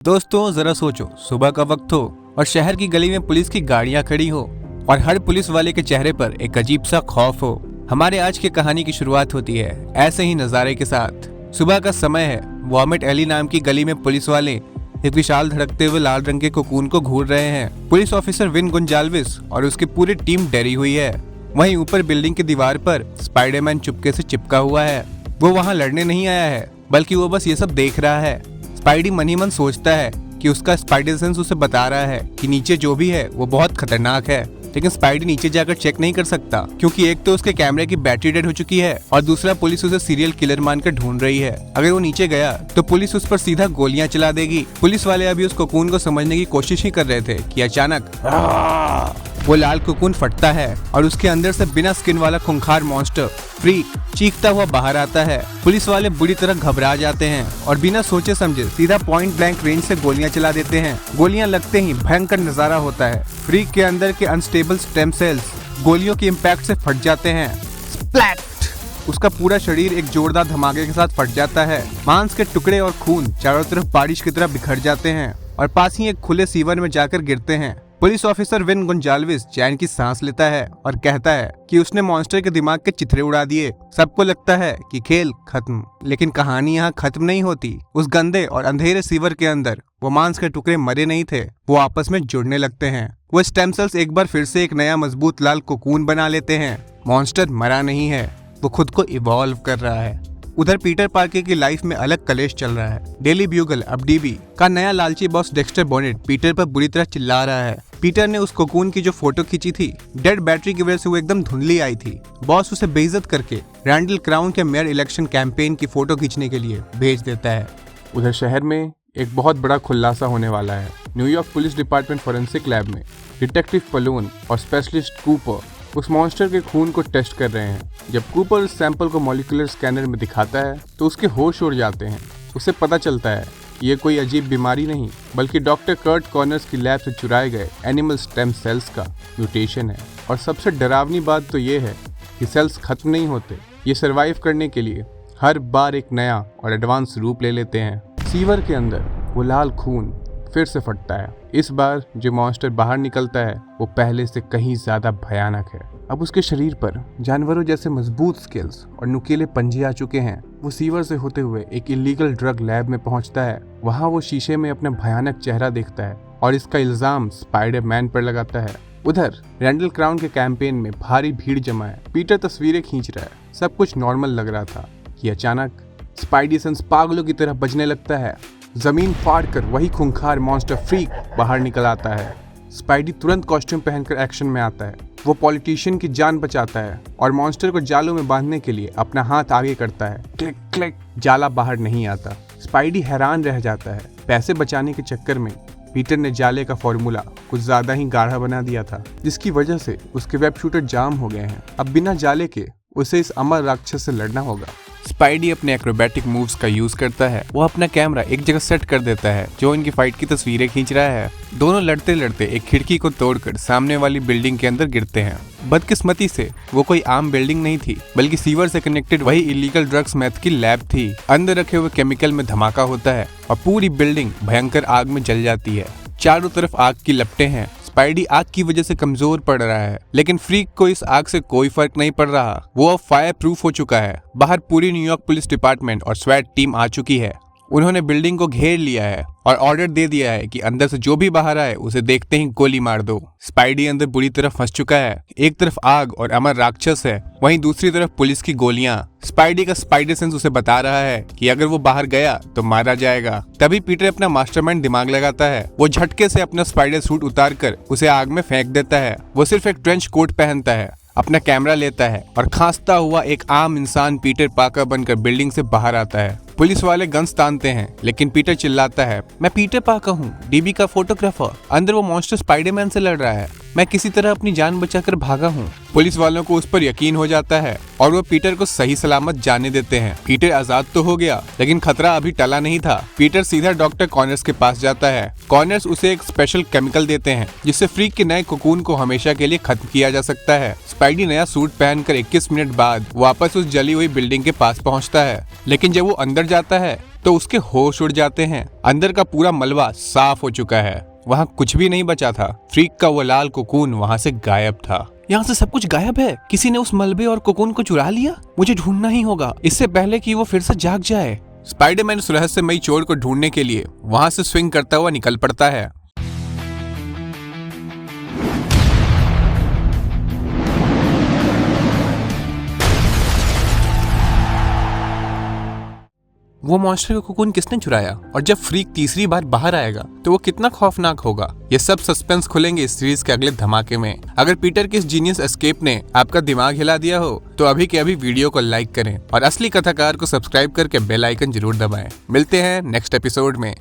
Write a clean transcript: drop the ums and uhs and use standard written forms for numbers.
दोस्तों जरा सोचो, सुबह का वक्त हो और शहर की गली में पुलिस की गाड़ियां खड़ी हो और हर पुलिस वाले के चेहरे पर एक अजीब सा खौफ हो। हमारे आज की कहानी की शुरुआत होती है ऐसे ही नजारे के साथ। सुबह का समय है। वॉमेट एली नाम की गली में पुलिस वाले एक विशाल धड़कते हुए लाल रंग के कोकून को घूर रहे हैं। पुलिस ऑफिसर विन गुंजाल्विस और उसकी पूरी टीम डरी हुई है। वहीं ऊपर बिल्डिंग की दीवार पर स्पाइडरमैन चुपके से चिपका हुआ है। वो वहाँ लड़ने नहीं आया है, बल्कि वो बस ये सब देख रहा है। स्पाइडी मन ही मन सोचता है कि उसका स्पाइडर सेंस उसे बता रहा है कि नीचे जो भी है वो बहुत खतरनाक है, लेकिन स्पाइडी नीचे जाकर चेक नहीं कर सकता क्योंकि एक तो उसके कैमरे की बैटरी डेड हो चुकी है और दूसरा पुलिस उसे सीरियल किलर मानकर ढूंढ रही है। अगर वो नीचे गया तो पुलिस उस पर सीधा गोलियां चला देगी। पुलिस वाले अभी उस कोकून को समझने की कोशिश ही कर रहे थे कि अचानक वो लाल कोकून फटता है और उसके अंदर से बिना स्किन वाला खूंखार मॉन्स्टर फ्रीक चीखता हुआ बाहर आता है। पुलिस वाले बुरी तरह घबरा जाते हैं और बिना सोचे समझे सीधा पॉइंट ब्लैंक रेंज से गोलियां चला देते हैं। गोलियां लगते ही भयंकर नजारा होता है। फ्रीक के अंदर के अनस्टेबल स्टेम सेल्स गोलियों के इम्पैक्ट से फट जाते हैं। स्प्लैट! उसका पूरा शरीर एक जोरदार धमाके के साथ फट जाता है। मांस के टुकड़े और खून चारों तरफ बारिश की तरह बिखर जाते हैं और पास ही एक खुले सीवर में जाकर गिरते हैं। पुलिस ऑफिसर विन गुंजाल्विस चैन की सांस लेता है और कहता है कि उसने मॉन्स्टर के दिमाग के चिथड़े उड़ा दिए। सबको लगता है कि खेल खत्म, लेकिन कहानी यहाँ खत्म नहीं होती। उस गंदे और अंधेरे सीवर के अंदर वो मांस के टुकड़े मरे नहीं थे, वो आपस में जुड़ने लगते हैं। वो स्टेम सेल्स एक बार फिर से एक नया मजबूत लाल कोकून बना लेते हैं। मॉन्स्टर मरा नहीं है, वो खुद को इवॉल्व कर रहा है। उधर पीटर पार्कर की लाइफ में अलग कलेश चल रहा है। डेली ब्यूगल अब डीबी का नया लालची बॉस डेक्स्टर बॉनेट पीटर पर बुरी तरह चिल्ला रहा है। पीटर ने उस कोकून की जो फोटो खींची थी, डेड बैटरी की वजह से वो एकदम धुंधली आई थी। बॉस उसे बेइज्जत करके रैंडल क्राउन के मेयर इलेक्शन कैंपेन की फोटो खींचने के लिए भेज देता है। उधर शहर में एक बहुत बड़ा खुलासा होने वाला है। New York police department forensic lab में डिटेक्टिव पलून और स्पेशलिस्ट कूपर उस मॉन्स्टर के खून को टेस्ट कर रहे हैं। जब कूपर उस सैंपल को मॉलिक्यूलर स्कैनर में दिखाता है तो उसके होश उड़ जाते हैं। उसे पता चलता है ये कोई अजीब बीमारी नहीं, बल्कि डॉक्टर कर्ट कॉर्नर्स की लैब से चुराए गए एनिमल स्टेम सेल्स का म्यूटेशन है। और सबसे डरावनी बात तो ये है कि सेल्स खत्म नहीं होते, ये सरवाइव करने के लिए हर बार एक नया और एडवांस रूप ले लेते हैं। सीवर के अंदर वो लाल खून फिर से फटता है। इस बार जो मॉन्स्टर बाहर निकलता है वो पहले से कहीं ज्यादा भयानक है। अब उसके शरीर पर जानवरों जैसे मजबूत स्केल्स और नुकीले पंजे आ चुके हैं। वो सीवर से होते हुए एक इलीगल ड्रग लैब में पहुंचता है। वहां वो शीशे में अपना भयानक चेहरा देखता है और इसका इल्जाम स्पाइडरमैन पर लगाता है। उधर रैंडल क्राउन के कैंपेन में भारी भीड़ जमा है। पीटर तस्वीरें खींच रहा है। सब कुछ नॉर्मल लग रहा था कि अचानक स्पाइडी सेंस पागलों की तरह बजने लगता है। जमीन फाड़कर वही खूंखार मॉन्स्टर फ्रीक बाहर निकल आता है। स्पाइडी तुरंत कॉस्ट्यूम पहनकर एक्शन में आता है। वो पॉलिटिशियन की जान बचाता है और मॉन्स्टर को जालों में बांधने के लिए अपना हाथ आगे करता है। क्लिक क्लिक, जाला बाहर नहीं आता। स्पाइडी हैरान रह जाता है। पैसे बचाने के चक्कर में पीटर ने जाले का फॉर्मूला कुछ ज्यादा ही गाढ़ा बना दिया था, जिसकी वजह से उसके वेब शूटर जाम हो गए हैं। अब बिना जाले के उसे इस अमर राक्षस से लड़ना होगा। स्पाइडी अपने एक्रोबैटिक मूव्स का यूज करता है। वो अपना कैमरा एक जगह सेट कर देता है जो इनकी फाइट की तस्वीरें खींच रहा है। दोनों लड़ते लड़ते एक खिड़की को तोड़कर सामने वाली बिल्डिंग के अंदर गिरते हैं। बदकिस्मती से वो कोई आम बिल्डिंग नहीं थी, बल्कि सीवर से कनेक्टेड वही इलीगल ड्रग्स मैथ की लैब थी। अंदर रखे हुए केमिकल में धमाका होता है और पूरी बिल्डिंग भयंकर आग में जल जाती है। चारों तरफ आग की लपटें हैं। स्पाइडी आग की वजह से कमजोर पड़ रहा है, लेकिन फ्रीक को इस आग से कोई फर्क नहीं पड़ रहा। वो अब फायर प्रूफ हो चुका है। बाहर पूरी न्यूयॉर्क पुलिस डिपार्टमेंट और स्वैट टीम आ चुकी है। उन्होंने बिल्डिंग को घेर लिया है और ऑर्डर दे दिया है कि अंदर से जो भी बाहर आए उसे देखते ही गोली मार दो। स्पाइडी अंदर बुरी तरह फंस चुका है। एक तरफ आग और अमर राक्षस है, वहीं दूसरी तरफ पुलिस की गोलियां। स्पाइडी का स्पाइडर सेंस उसे बता रहा है कि अगर वो बाहर गया तो मारा जाएगा। तभी पीटर अपना मास्टरमाइंड दिमाग लगाता है। वो झटके से अपना स्पाइडर सूट उतार कर उसे आग में फेंक देता है। वो सिर्फ एक ट्रेंच कोट पहनता है, अपना कैमरा लेता है और खांसता हुआ एक आम इंसान पीटर पार्कर बनकर बिल्डिंग से बाहर आता है। पुलिस वाले गन्स तानते हैं, लेकिन पीटर चिल्लाता है, मैं पीटर पार्कर हूँ, डीबी का फोटोग्राफर। अंदर वो मॉन्स्टर स्पाइडरमैन से लड़ रहा है। मैं किसी तरह अपनी जान बचाकर भागा हूँ। पुलिस वालों को उस पर यकीन हो जाता है और वो पीटर को सही सलामत जाने देते हैं। पीटर आजाद तो हो गया, लेकिन खतरा अभी टला नहीं था। पीटर सीधा डॉक्टर कॉर्नर्स के पास जाता है। कॉर्नर्स उसे एक स्पेशल केमिकल देते हैं जिससे फ्रीक के नए कोकून को हमेशा के लिए खत्म किया जा सकता है। स्पाइडी नया सूट पहनकर 21 मिनट बाद वापस उस जली हुई बिल्डिंग के पास पहुंचता है, लेकिन जब वो अंदर जाता है तो उसके होश उड़ जाते हैं। अंदर का पूरा मलबा साफ हो चुका है, वहाँ कुछ भी नहीं बचा था। फ्रीक का वो लाल कोकून वहाँ से गायब था। यहाँ से सब कुछ गायब है। किसी ने उस मलबे और कोकून को चुरा लिया। मुझे ढूंढना ही होगा इससे पहले कि वो फिर से जाग जाए। स्पाइडरमैन उस रहस्यमयी चोर को ढूंढने के लिए वहाँ से स्विंग करता हुआ निकल पड़ता है। वो मॉन्स्टर का कोकून किसने चुराया और जब फ्रीक तीसरी बार बाहर आएगा तो वो कितना खौफनाक होगा। ये सब सस्पेंस खुलेंगे इस सीरीज के अगले धमाके में। अगर पीटर के इस जीनियस एस्केप ने आपका दिमाग हिला दिया हो तो अभी के अभी वीडियो को लाइक करें और असली कथाकार को सब्सक्राइब करके बेल आइकन जरूर दबाएं। मिलते हैं नेक्स्ट एपिसोड में।